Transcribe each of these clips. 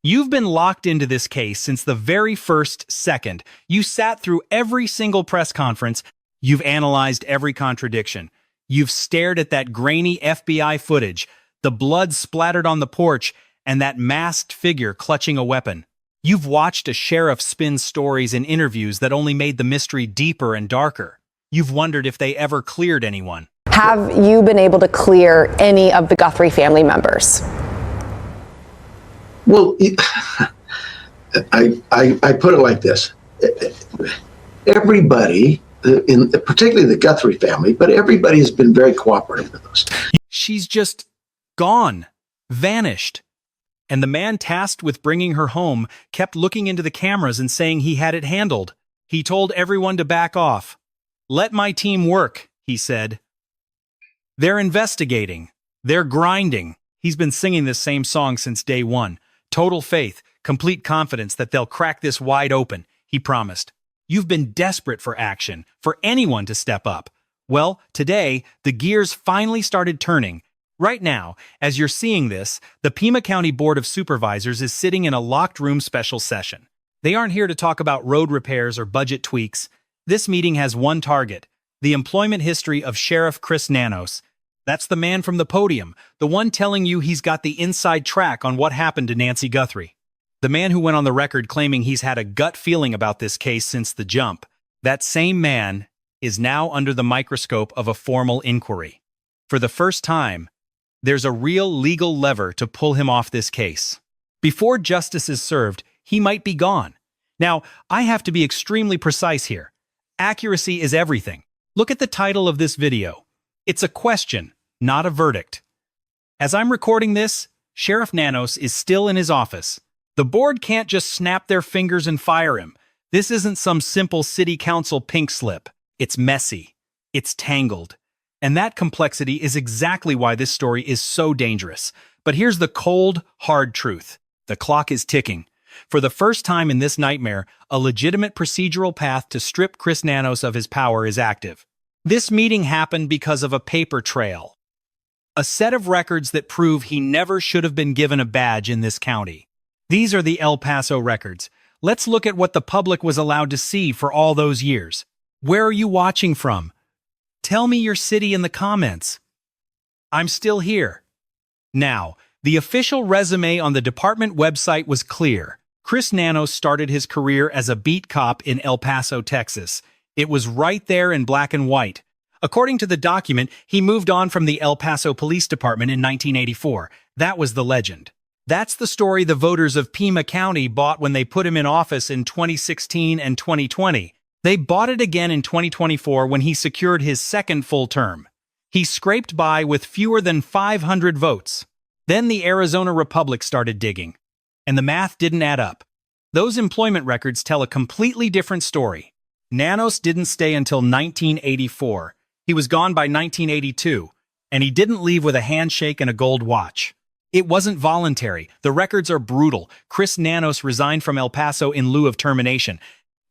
You've been locked into this case since the very first second. You sat through every single press conference. You've analyzed every contradiction. You've stared at that grainy FBI footage, the blood splattered on the porch, and that masked figure clutching a weapon. You've watched a sheriff spin stories and interviews that only made the mystery deeper and darker. You've wondered if they ever cleared anyone. Have you been able to clear any of the Guthrie family members? Well, I put it like this. Everybody, particularly the Guthrie family, but everybody has been very cooperative with us. She's just gone, vanished. And the man tasked with bringing her home kept looking into the cameras and saying he had it handled. He told everyone to back off. "Let my team work," he said. They're investigating. They're grinding. He's been singing this same song since day one. Total faith, complete confidence that they'll crack this wide open, he promised. You've been desperate for action, for anyone to step up. Well, today, the gears finally started turning. Right now, as you're seeing this, the Pima County Board of Supervisors is sitting in a locked room special session. They aren't here to talk about road repairs or budget tweaks. This meeting has one target: the employment history of Sheriff Chris Nanos. That's the man from the podium, the one telling you he's got the inside track on what happened to Nancy Guthrie. The man who went on the record claiming he's had a gut feeling about this case since the jump. That same man is now under the microscope of a formal inquiry. For the first time, there's a real legal lever to pull him off this case. Before justice is served, he might be gone. Now, I have to be extremely precise here. Accuracy is everything. Look at the title of this video. It's a question, not a verdict. As I'm recording this, Sheriff Nanos is still in his office. The board can't just snap their fingers and fire him. This isn't some simple city council pink slip. It's messy. It's tangled. And that complexity is exactly why this story is so dangerous. But here's the cold, hard truth. The clock is ticking. For the first time in this nightmare, a legitimate procedural path to strip Chris Nanos of his power is active. This meeting happened because of a paper trail. A set of records that prove he never should have been given a badge in this county. These are the El Paso records. Let's look at what the public was allowed to see for all those years. Where are you watching from? Tell me your city in the comments. I'm still here. Now, the official resume on the department website was clear. Chris Nanos started his career as a beat cop in El Paso, Texas. It was right there in black and white. According to the document, he moved on from the El Paso Police Department in 1984. That was the legend. That's the story the voters of Pima County bought when they put him in office in 2016 and 2020. They bought it again in 2024 when he secured his second full term. He scraped by with fewer than 500 votes. Then the Arizona Republic started digging. And the math didn't add up. Those employment records tell a completely different story. Nanos didn't stay until 1984. He was gone by 1982, and he didn't leave with a handshake and a gold watch. It wasn't voluntary. The records are brutal. Chris Nanos resigned from El Paso in lieu of termination.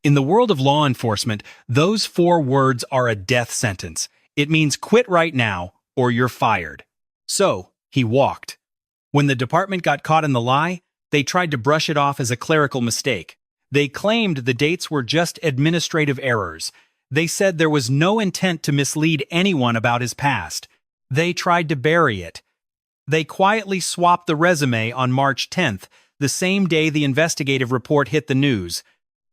In the world of law enforcement, those 4 words are a death sentence. It means quit right now, or you're fired. So, he walked. When the department got caught in the lie, they tried to brush it off as a clerical mistake. They claimed the dates were just administrative errors. They said there was no intent to mislead anyone about his past. They tried to bury it. They quietly swapped the resume on March 10th, the same day the investigative report hit the news.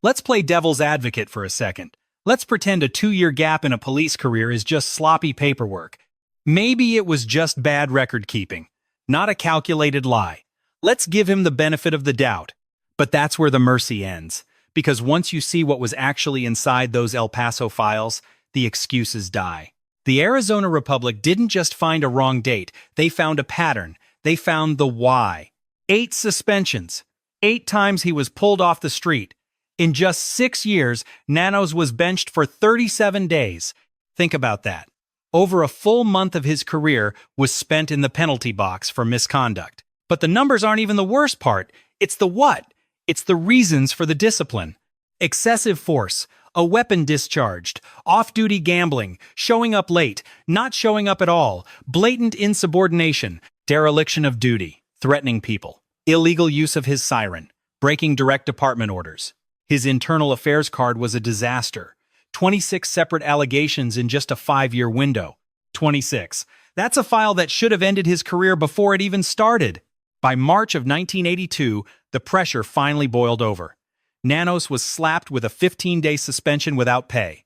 Let's play devil's advocate for a second. Let's pretend a 2-year gap in a police career is just sloppy paperwork. Maybe it was just bad record keeping, not a calculated lie. Let's give him the benefit of the doubt. But that's where the mercy ends, because once you see what was actually inside those El Paso files, the excuses die. The Arizona Republic didn't just find a wrong date, they found a pattern. They found the why. 8 suspensions. 8 times he was pulled off the street. In just 6 years, Nanos was benched for 37 days. Think about that. Over a full month of his career was spent in the penalty box for misconduct. But the numbers aren't even the worst part. It's the what. It's the reasons for the discipline. Excessive force, a weapon discharged, off-duty gambling, showing up late, not showing up at all, blatant insubordination, dereliction of duty, threatening people. illegal use of his siren, breaking direct department orders. His internal affairs card was a disaster. 26 separate allegations in just a 5-year window. 26. That's a file that should have ended his career before it even started. By March of 1982, the pressure finally boiled over. Nanos was slapped with a 15-day suspension without pay.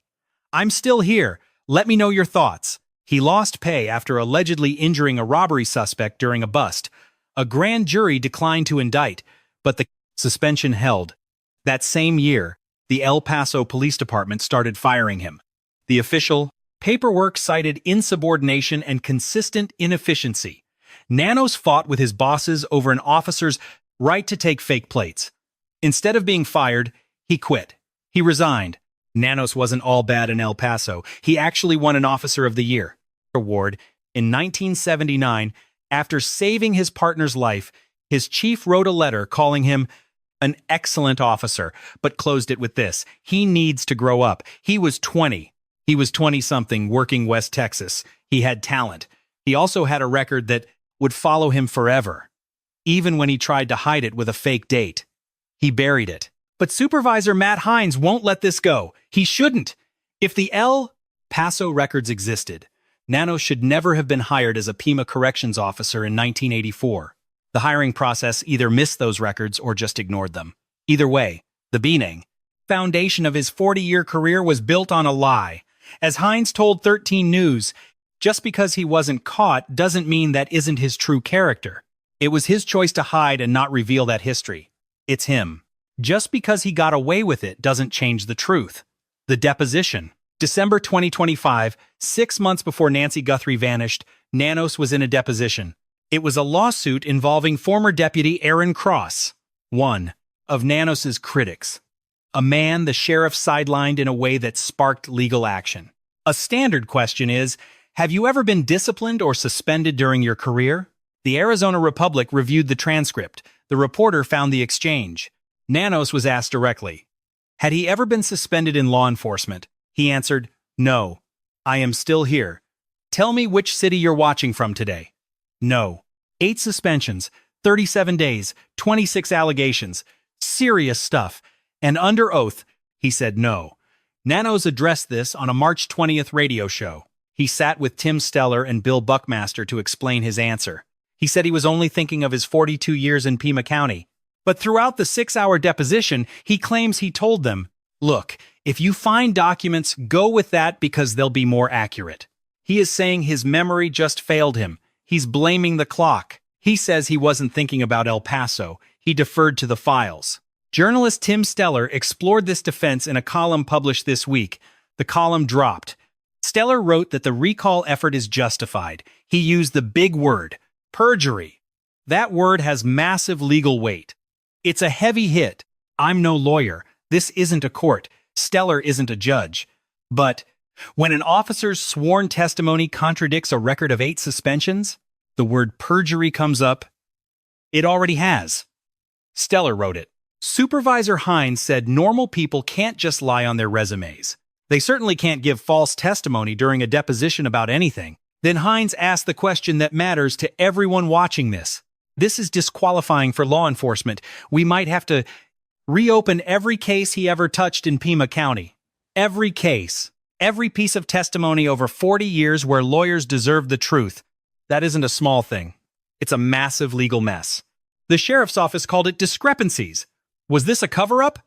"I'm still here. Let me know your thoughts." He lost pay after allegedly injuring a robbery suspect during a bust. A grand jury declined to indict, but the suspension held. That same year, the El Paso Police Department started firing him. The official paperwork cited insubordination and consistent inefficiency. Nanos fought with his bosses over an officer's right to take fake plates. Instead of being fired, he quit. He resigned. Nanos wasn't all bad in El Paso. He actually won an Officer of the Year award in 1979. After saving his partner's life, his chief wrote a letter calling him an excellent officer, but closed it with this: "He needs to grow up." He was 20. He was 20-something working West Texas. He had talent. He also had a record that would follow him forever, even when he tried to hide it with a fake date. He buried it. But Supervisor Matt Hines won't let this go. He shouldn't. If the El Paso records existed, Nanos should never have been hired as a Pima corrections officer in 1984. The hiring process either missed those records or just ignored them. Either way, the beginning foundation of his 40-year career was built on a lie. As Hines told 13 News, just because he wasn't caught doesn't mean that isn't his true character. It was his choice to hide and not reveal that history. It's him. Just because he got away with it doesn't change the truth. The deposition. December 2025, 6 months before Nancy Guthrie vanished, Nanos was in a deposition. It was a lawsuit involving former Deputy Aaron Cross, one of Nanos's critics. A man the sheriff sidelined in a way that sparked legal action. A standard question is, have you ever been disciplined or suspended during your career? The Arizona Republic reviewed the transcript. The reporter found the exchange. Nanos was asked directly, had he ever been suspended in law enforcement? He answered, "No. I am still here. Tell me which city you're watching from today." No. 8 suspensions, 37 days, 26 allegations. Serious stuff. And under oath, he said no. Nanos addressed this on a March 20th radio show. He sat with Tim Steller and Bill Buckmaster to explain his answer. He said he was only thinking of his 42 years in Pima County. But throughout the 6-hour deposition, he claims he told them, "Look, if you find documents, go with that because they'll be more accurate." He is saying his memory just failed him. He's blaming the clock. He says he wasn't thinking about El Paso. He deferred to the files. Journalist Tim Steller explored this defense in a column published this week. The column dropped. Steller wrote that the recall effort is justified. He used the big word, perjury. That word has massive legal weight. It's a heavy hit. I'm no lawyer. This isn't a court. Steller isn't a judge. But when an officer's sworn testimony contradicts a record of 8 suspensions, the word perjury comes up. It already has. Steller wrote it. Supervisor Hines said normal people can't just lie on their resumes. They certainly can't give false testimony during a deposition about anything. Then Hines asked the question that matters to everyone watching this. This is disqualifying for law enforcement. We might have to reopen every case he ever touched in Pima County. Every case. Every piece of testimony over 40 years where lawyers deserve the truth. That isn't a small thing. It's a massive legal mess. The sheriff's office called it discrepancies. Was this a cover-up?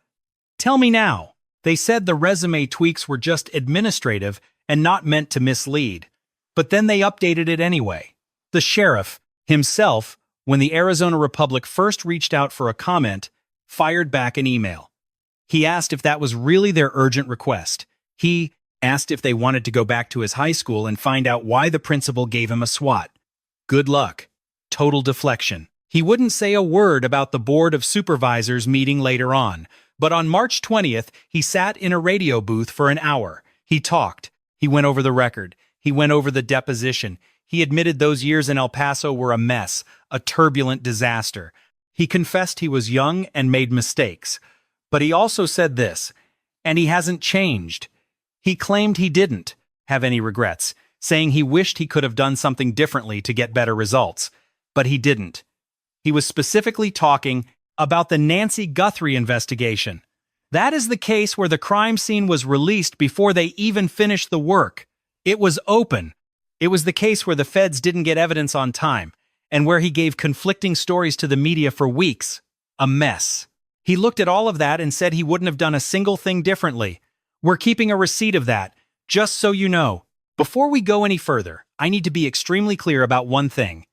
Tell me now. They said the resume tweaks were just administrative and not meant to mislead. But then they updated it anyway. The sheriff, himself, when the Arizona Republic first reached out for a comment, fired back an email. He asked if that was really their urgent request. He asked if they wanted to go back to his high school and find out why the principal gave him a SWAT. Good luck. Total deflection. He wouldn't say a word about the Board of Supervisors meeting later on, but on March 20th, he sat in a radio booth for an hour. He talked. He went over the record. He went over the deposition. He admitted those years in El Paso were a mess, a turbulent disaster. He confessed he was young and made mistakes. But he also said this, and he hasn't changed. He claimed he didn't have any regrets, saying he wished he could have done something differently to get better results. But he didn't. He was specifically talking about the Nancy Guthrie investigation. That is the case where the crime scene was released before they even finished the work. It was open. It was the case where the feds didn't get evidence on time, and where he gave conflicting stories to the media for weeks. A mess. He looked at all of that and said he wouldn't have done a single thing differently. We're keeping a receipt of that, just so you know. Before we go any further, I need to be extremely clear about one thing.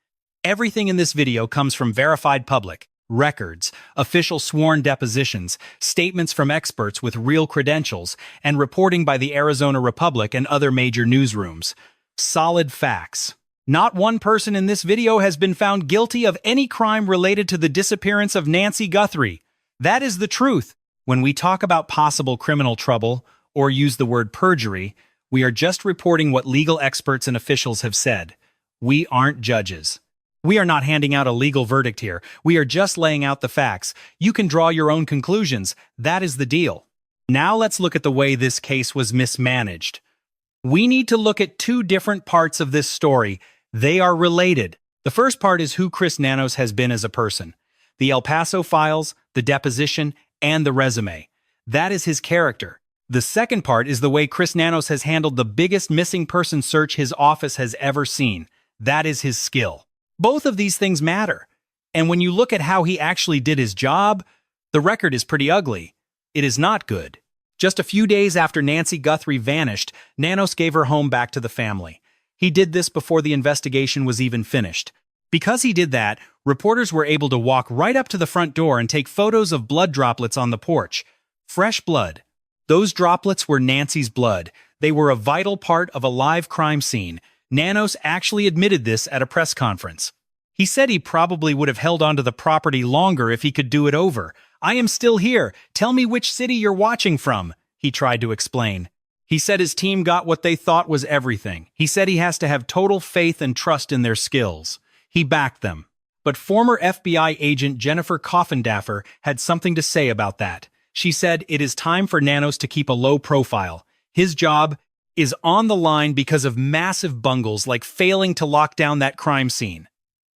Everything in this video comes from verified public records, official sworn depositions, statements from experts with real credentials, and reporting by the Arizona Republic and other major newsrooms. Solid facts. Not one person in this video has been found guilty of any crime related to the disappearance of Nancy Guthrie. That is the truth. When we talk about possible criminal trouble, or use the word perjury, we are just reporting what legal experts and officials have said. We aren't judges. We are not handing out a legal verdict here. We are just laying out the facts. You can draw your own conclusions. That is the deal. Now let's look at the way this case was mismanaged. We need to look at two different parts of this story. They are related. The first part is who Chris Nanos has been as a person. The El Paso files, the deposition, and the resume. That is his character. The second part is the way Chris Nanos has handled the biggest missing person search his office has ever seen. That is his skill. Both of these things matter. And when you look at how he actually did his job, the record is pretty ugly. It is not good. Just a few days after Nancy Guthrie vanished, Nanos gave her home back to the family. He did this before the investigation was even finished. Because he did that, reporters were able to walk right up to the front door and take photos of blood droplets on the porch. Fresh blood. Those droplets were Nancy's blood. They were a vital part of a live crime scene. Nanos actually admitted this at a press conference. He said he probably would have held onto the property longer if he could do it over. "I am still here. Tell me which city you're watching from," he tried to explain. He said his team got what they thought was everything. He said he has to have total faith and trust in their skills. He backed them. But former FBI agent Jennifer Coffindaffer had something to say about that. She said it is time for Nanos to keep a low profile. His job is on the line because of massive bungles like failing to lock down that crime scene.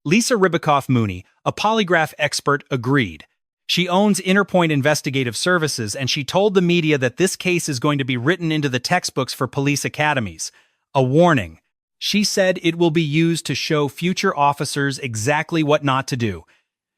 Lisa Ribicoff-Mooney, a polygraph expert, agreed. She owns Interpoint Investigative Services, and she told the media that this case is going to be written into the textbooks for police academies. A warning. She said it will be used to show future officers exactly what not to do.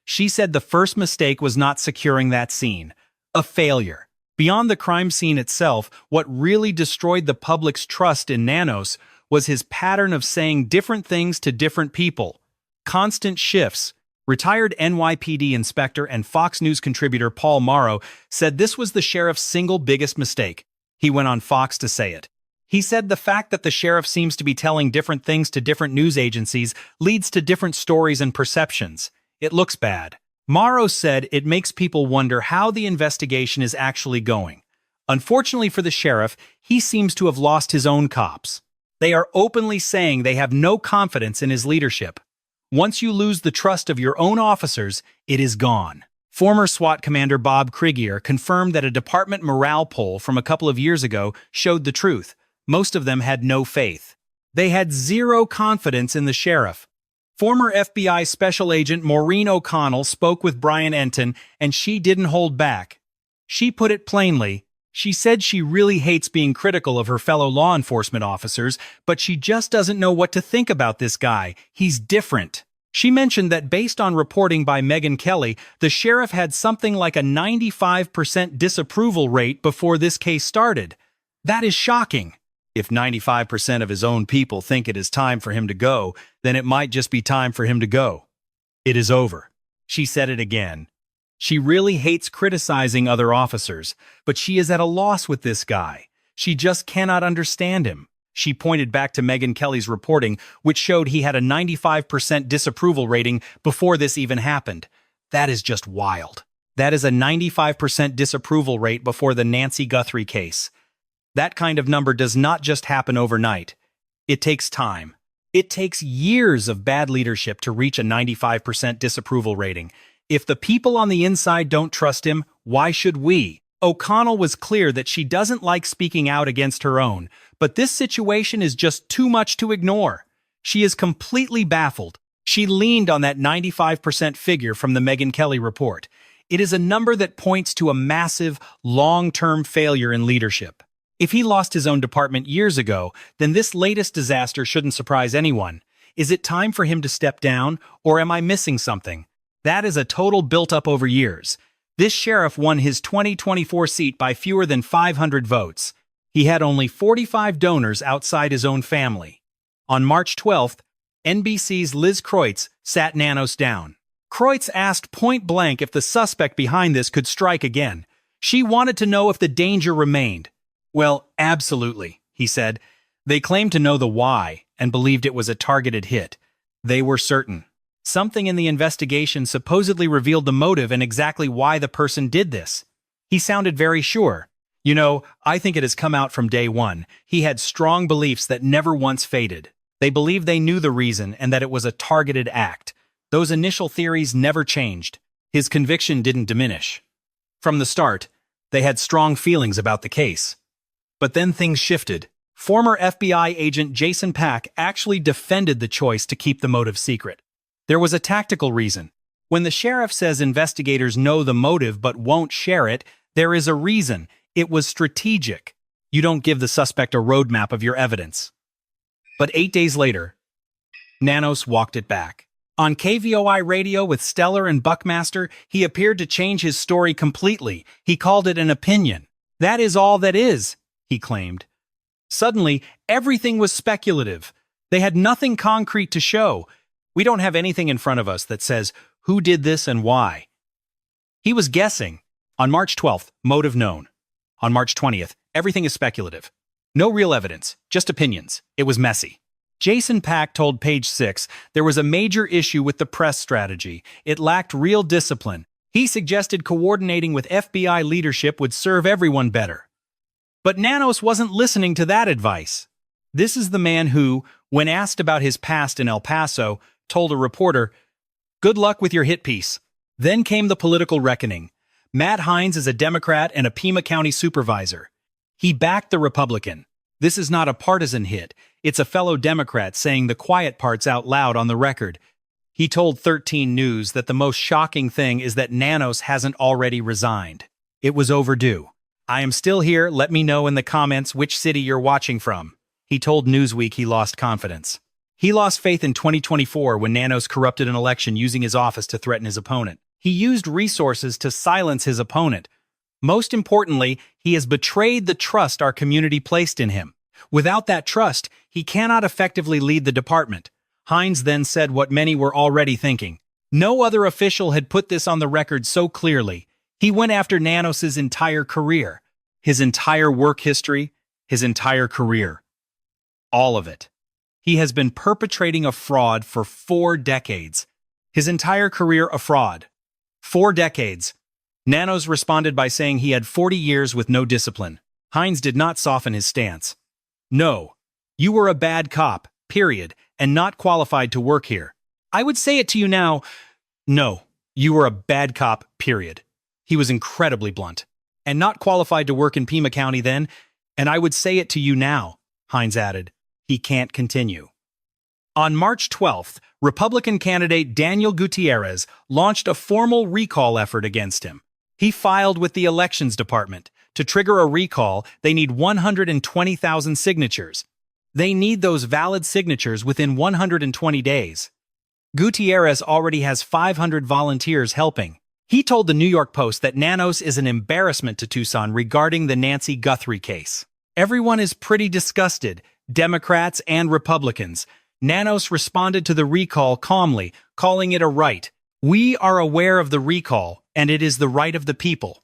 She said the first mistake was not securing that scene. A failure. Beyond the crime scene itself, what really destroyed the public's trust in Nanos was his pattern of saying different things to different people. Constant shifts. Retired NYPD inspector and Fox News contributor Paul Morrow said this was the sheriff's single biggest mistake. He went on Fox to say it. He said the fact that the sheriff seems to be telling different things to different news agencies leads to different stories and perceptions. It looks bad. Morrow said it makes people wonder how the investigation is actually going. Unfortunately for the sheriff, he seems to have lost his own cops. They are openly saying they have no confidence in his leadership. Once you lose the trust of your own officers, it is gone. Former SWAT commander Bob Kriegier confirmed that a department morale poll from a couple of years ago showed the truth. Most of them had no faith. They had zero confidence in the sheriff. Former FBI Special Agent Maureen O'Connell spoke with Brian Enton, and she didn't hold back. She put it plainly. She said she really hates being critical of her fellow law enforcement officers, but she just doesn't know what to think about this guy. He's different. She mentioned that based on reporting by Megyn Kelly, the sheriff had something like a 95% disapproval rate before this case started. That is shocking. If 95% of his own people think it is time for him to go, then it might just be time for him to go. It is over. She said it again. She really hates criticizing other officers, but she is at a loss with this guy. She just cannot understand him. She pointed back to Megyn Kelly's reporting, which showed he had a 95% disapproval rating before this even happened. That is just wild. That is a 95% disapproval rate before the Nancy Guthrie case. That kind of number does not just happen overnight. It takes time. It takes years of bad leadership to reach a 95% disapproval rating. If the people on the inside don't trust him, why should we? O'Connell was clear that she doesn't like speaking out against her own, but this situation is just too much to ignore. She is completely baffled. She leaned on that 95% figure from the Megyn Kelly report. It is a number that points to a massive, long-term failure in leadership. If he lost his own department years ago, then this latest disaster shouldn't surprise anyone. Is it time for him to step down, or am I missing something? That is a total built up over years. This sheriff won his 2024 seat by fewer than 500 votes. He had only 45 donors outside his own family. On March 12th, NBC's Liz Kreutz sat Nanos down. Kreutz asked point-blank if the suspect behind this could strike again. She wanted to know if the danger remained. Well, absolutely, he said. They claimed to know the why and believed it was a targeted hit. They were certain. Something in the investigation supposedly revealed the motive and exactly why the person did this. He sounded very sure. You know, I think it has come out from day one. He had strong beliefs that never once faded. They believed they knew the reason and that it was a targeted act. Those initial theories never changed. His conviction didn't diminish. From the start, they had strong feelings about the case. But then things shifted. Former FBI agent Jason Pack actually defended the choice to keep the motive secret. There was a tactical reason. When the sheriff says investigators know the motive but won't share it, there is a reason. It was strategic. You don't give the suspect a roadmap of your evidence. But 8 days later, Nanos walked it back. On KVOI radio with Stellar and Buckmaster, he appeared to change his story completely. He called it an opinion. That is all that is, he claimed. Suddenly, everything was speculative. They had nothing concrete to show. We don't have anything in front of us that says who did this and why. He was guessing. On March 12th, motive known. On March 20th, everything is speculative. No real evidence, just opinions. It was messy. Jason Pack told Page 6 there was a major issue with the press strategy. It lacked real discipline. He suggested coordinating with FBI leadership would serve everyone better. But Nanos wasn't listening to that advice. This is the man who, when asked about his past in El Paso, told a reporter, "Good luck with your hit piece." Then came the political reckoning. Matt Hines is a Democrat and a Pima County supervisor. He backed the Republican. This is not a partisan hit. It's a fellow Democrat saying the quiet parts out loud on the record. He told 13 News that the most shocking thing is that Nanos hasn't already resigned. It was overdue. "I am still here. Let me know in the comments which city you're watching from." He told Newsweek he lost confidence. He lost faith in 2024 when Nanos corrupted an election using his office to threaten his opponent. He used resources to silence his opponent. Most importantly, he has betrayed the trust our community placed in him. Without that trust, he cannot effectively lead the department. Hines then said what many were already thinking. No other official had put this on the record so clearly. He went after Nanos' entire career, his entire work history, his entire career. All of it. He has been perpetrating a fraud for 4 decades. His entire career a fraud. 4 decades. Nanos responded by saying he had 40 years with no discipline. Hines did not soften his stance. "No, you were a bad cop, period, and not qualified to work here. I would say it to you now. No, you were a bad cop, period." He was incredibly blunt. "And not qualified to work in Pima County then, and I would say it to you now," Hines added. He can't continue. On March 12th, Republican candidate Daniel Gutierrez launched a formal recall effort against him. He filed with the Elections Department. To trigger a recall, they need 120,000 signatures. They need those valid signatures within 120 days. Gutierrez already has 500 volunteers helping. He told the New York Post that Nanos is an embarrassment to Tucson regarding the Nancy Guthrie case. Everyone is pretty disgusted, Democrats and Republicans. Nanos responded to the recall calmly, calling it a right. "We are aware of the recall, and it is the right of the people.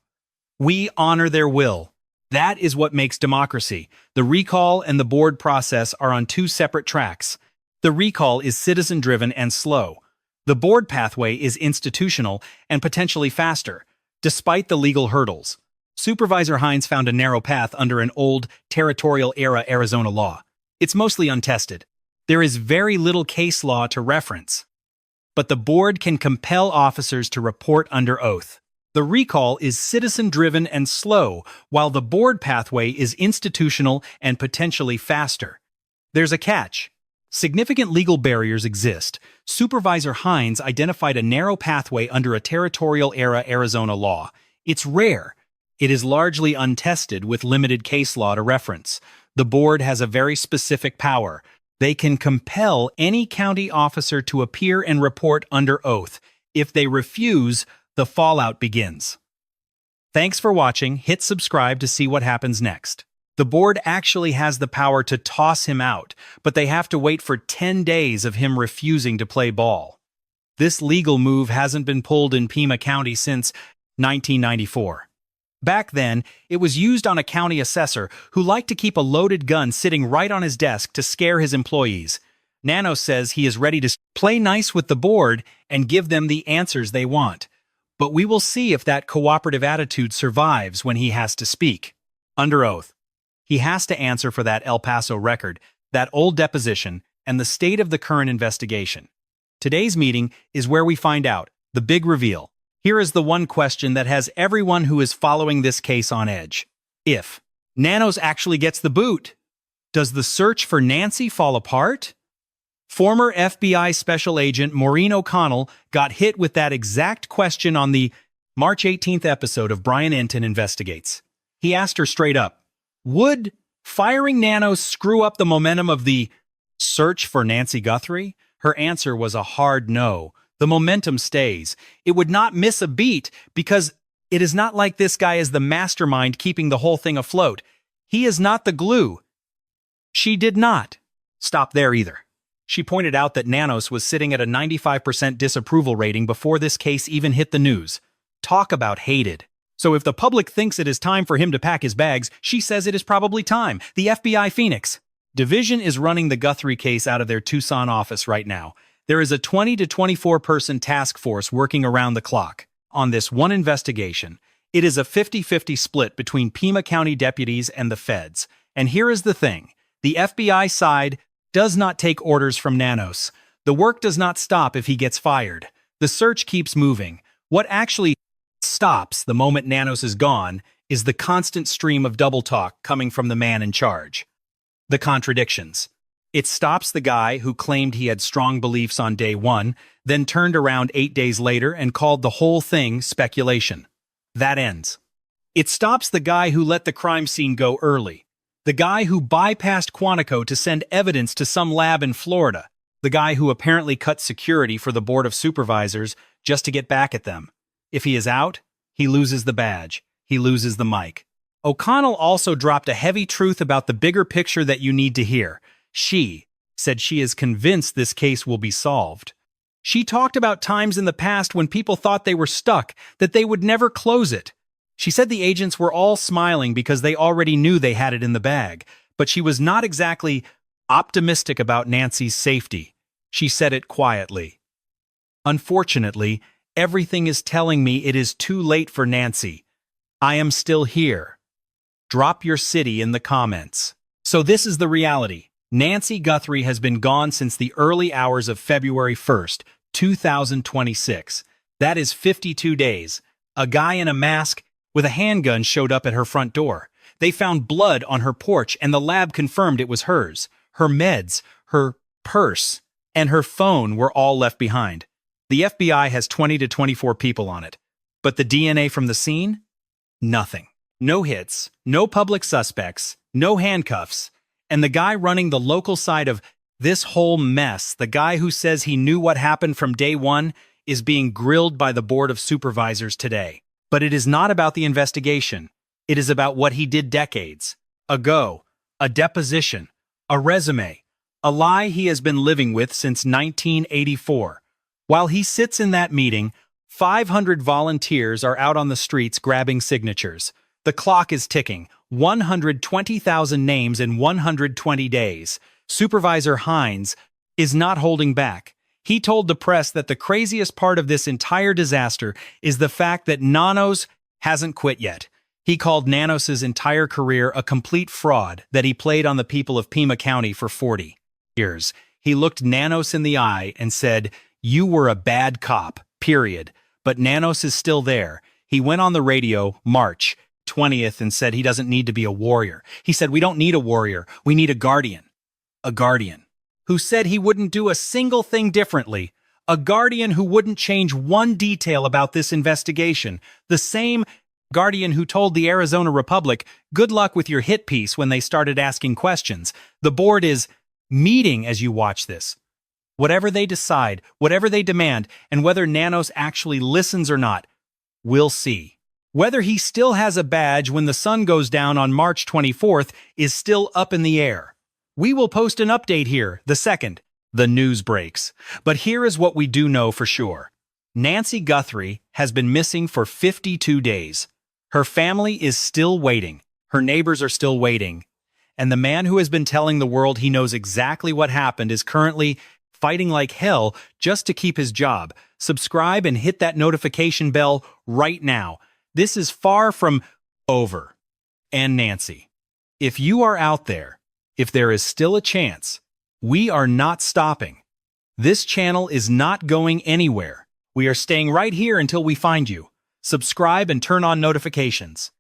We honor their will. That is what makes democracy. The recall and the board process are on 2 separate tracks. The recall is citizen-driven and slow. The board pathway is institutional and potentially faster, despite the legal hurdles." Supervisor Hines found a narrow path under an old, territorial-era Arizona law. It's mostly untested. There is very little case law to reference. But the board can compel officers to report under oath. The recall is citizen-driven and slow, while the board pathway is institutional and potentially faster. There's a catch. Significant legal barriers exist. Supervisor Hines identified a narrow pathway under a territorial-era Arizona law. It's rare. It is largely untested with limited case law to reference. The board has a very specific power. They can compel any county officer to appear and report under oath. If they refuse, the fallout begins. Thanks for watching. Hit subscribe to see what happens next. The board actually has the power to toss him out, but they have to wait for 10 days of him refusing to play ball. This legal move hasn't been pulled in Pima County since 1994. Back then, it was used on a county assessor who liked to keep a loaded gun sitting right on his desk to scare his employees. Nanos says he is ready to play nice with the board and give them the answers they want. But we will see if that cooperative attitude survives when he has to speak. Under oath. He has to answer for that El Paso record, that old deposition, and the state of the current investigation. Today's meeting is where we find out, the big reveal. Here is the one question that has everyone who is following this case on edge. If Nanos actually gets the boot, does the search for Nancy fall apart? Former FBI Special Agent Maureen O'Connell got hit with that exact question on the March 18th episode of Brian Enton Investigates. He asked her straight up, would firing Nanos screw up the momentum of the search for Nancy Guthrie? Her answer was a hard no. The momentum stays. It would not miss a beat because it is not like this guy is the mastermind keeping the whole thing afloat. He is not the glue. She did not stop there either. She pointed out that Nanos was sitting at a 95% disapproval rating before this case even hit the news. Talk about hated. So if the public thinks it is time for him to pack his bags, she says it is probably time. The FBI Phoenix Division is running the Guthrie case out of their Tucson office right now. There is a 20 to 24-person task force working around the clock on this one investigation. It is a 50-50 split between Pima County deputies and the feds. And here is the thing. The FBI side does not take orders from Nanos. The work does not stop if he gets fired. The search keeps moving. What actually stops the moment Nanos is gone is the constant stream of double talk coming from the man in charge. The contradictions. It stops the guy who claimed he had strong beliefs on day one, then turned around 8 days later and called the whole thing speculation. That ends. It stops the guy who let the crime scene go early. The guy who bypassed Quantico to send evidence to some lab in Florida. The guy who apparently cut security for the Board of Supervisors just to get back at them. If he is out, he loses the badge. He loses the mic. O'Connell also dropped a heavy truth about the bigger picture that you need to hear. She said she is convinced this case will be solved. She talked about times in the past when people thought they were stuck, that they would never close it. She said the agents were all smiling because they already knew they had it in the bag, but she was not exactly optimistic about Nancy's safety. She said it quietly. Unfortunately, everything is telling me it is too late for Nancy. I am still here. Drop your city in the comments. So this is the reality. Nancy Guthrie has been gone since the early hours of February 1st, 2026. That is 52 days. A guy in a mask with a handgun showed up at her front door. They found blood on her porch and the lab confirmed it was hers. Her meds, her purse, and her phone were all left behind. The FBI has 20 to 24 people on it. But the DNA from the scene? Nothing. No hits, no public suspects, no handcuffs. And the guy running the local side of this whole mess, the guy who says he knew what happened from day one, is being grilled by the Board of Supervisors today. But it is not about the investigation. It is about what he did decades ago, a deposition, a resume, a lie he has been living with since 1984. While he sits in that meeting, 500 volunteers are out on the streets grabbing signatures. The clock is ticking. 120,000 names in 120 days. Supervisor Hines is not holding back. He told the press that the craziest part of this entire disaster is the fact that Nanos hasn't quit yet. He called Nanos' entire career a complete fraud that he played on the people of Pima County for 40 years. He looked Nanos in the eye and said, "You were a bad cop, period." But Nanos is still there. He went on the radio, March 20th, and said he doesn't need to be a warrior. He said, "We don't need a warrior. We need a guardian." A guardian. who said he wouldn't do a single thing differently, a guardian who wouldn't change one detail about this investigation, the same guardian who told the Arizona Republic, good luck with your hit piece when they started asking questions. The board is meeting as you watch this. Whatever they decide, whatever they demand, and whether Nanos actually listens or not, we'll see. Whether he still has a badge when the sun goes down on March 24th is still up in the air. We will post an update here the second the news breaks. But here is what we do know for sure. Nancy Guthrie has been missing for 52 days. Her family is still waiting. Her neighbors are still waiting. And the man who has been telling the world he knows exactly what happened is currently fighting like hell just to keep his job. Subscribe and hit that notification bell right now. This is far from over. And Nancy, if you are out there, if there is still a chance, we are not stopping. This channel is not going anywhere. We are staying right here until we find you. Subscribe and turn on notifications.